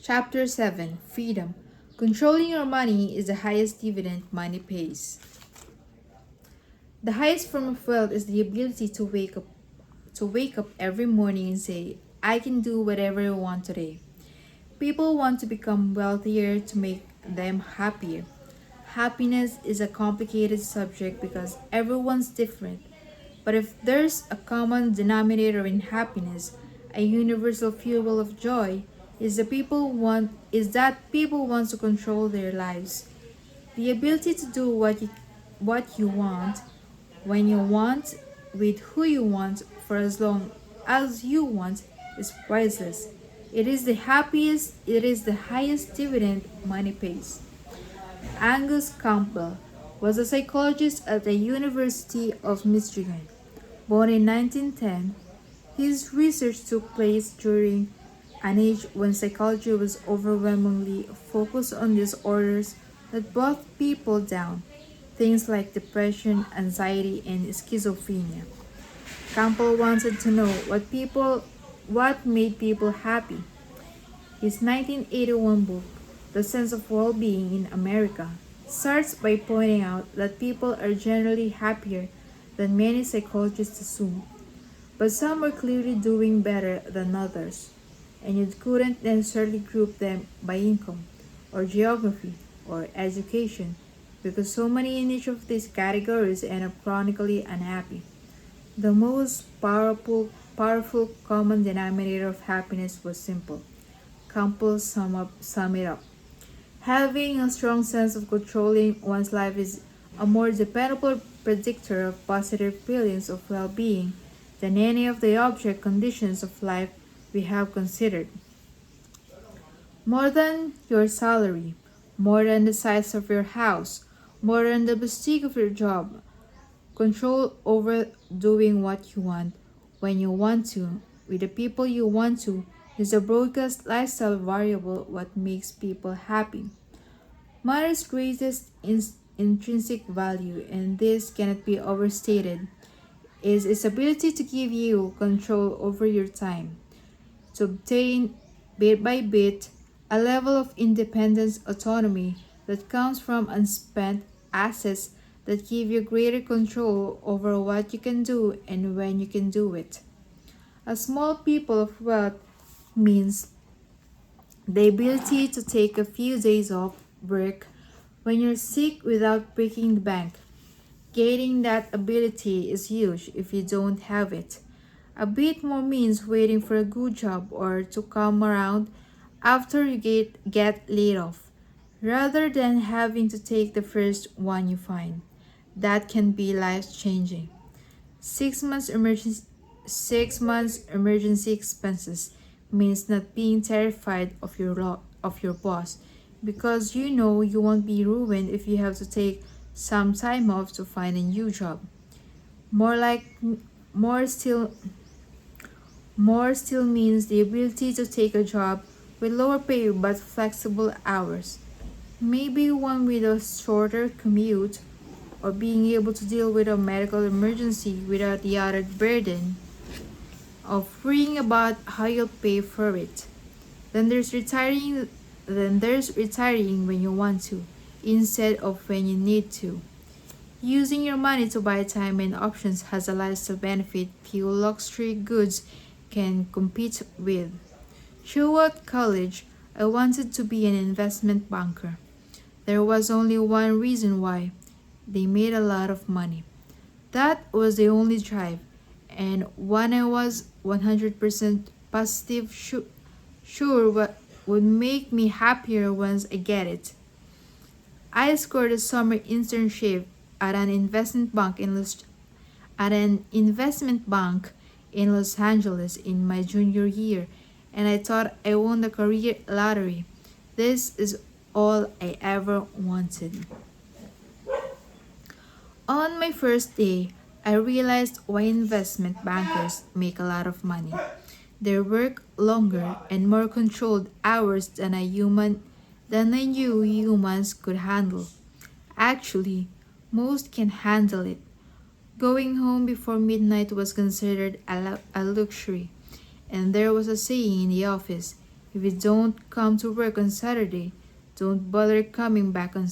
Chapter 7 Freedom. Controlling your money is the highest dividend money pays. The highest form of wealth is the ability to wake up every morning and say, I can do whatever I want today. People want to become wealthier to make them happier. Happiness is a complicated subject because everyone's different. But if there's a common denominator in happiness, a universal fuel of joy, is that people want to control their lives. The ability to do what you want, when you want, with who you want, for as long as you want, is priceless. It is the highest dividend money pays. Angus Campbell was a psychologist at the University of Michigan. Born in 1910, his research took place during an age when psychology was overwhelmingly focused on disorders that brought people down, things like depression, anxiety, and schizophrenia. Campbell wanted to know what made people happy. His 1981 book, The Sense of Well-Being in America, starts by pointing out that people are generally happier than many psychologists assume, but some are clearly doing better than others, and you couldn't necessarily group them by income, or geography, or education, because so many in each of these categories end up chronically unhappy. The most powerful common denominator of happiness was simple. Campbell sum it up. Having a strong sense of controlling one's life is a more dependable predictor of positive feelings of well-being than any of the object conditions of life we have considered. More than your salary, more than the size of your house, more than the prestige of your job, control over doing what you want, when you want to, with the people you want to, is the broadest lifestyle variable what makes people happy. Money's greatest intrinsic value, and this cannot be overstated, is its ability to give you control over your time, to obtain, bit by bit, a level of independence autonomy that comes from unspent assets that give you greater control over what you can do and when you can do it. A small people of wealth means the ability to take a few days off work when you're sick without breaking the bank. Gaining that ability is huge if you don't have it. A bit more means waiting for a good job or to come around after you get laid off, rather than having to take the first one you find. That can be life changing. 6 months emergency 6 months emergency expenses means not being terrified of your boss because you know you won't be ruined if you have to take some time off to find a new job. More like more still more still means the ability to take a job with lower pay but flexible hours. Maybe one with a shorter commute or being able to deal with a medical emergency without the added burden of worrying about how you'll pay for it. Then there's retiring then there's retiring when you want to, instead of when you need to. Using your money to buy time and options has a lifestyle benefit few luxury goods can compete with. Throughout college, I wanted to be an investment banker. There was only one reason why: they made a lot of money. That was the only drive, and when I was 100% positive sure what would make me happier once I get it. I scored a summer internship at an investment bank in Los Angeles in my junior year, and I thought I won the career lottery. This is all I ever wanted. On my first day, I realized why investment bankers make a lot of money. They work longer and more controlled hours than I knew humans could handle. Actually, most can handle it. Going home before midnight was considered a luxury, and there was a saying in the office: If you don't come to work on Saturday, don't bother coming back on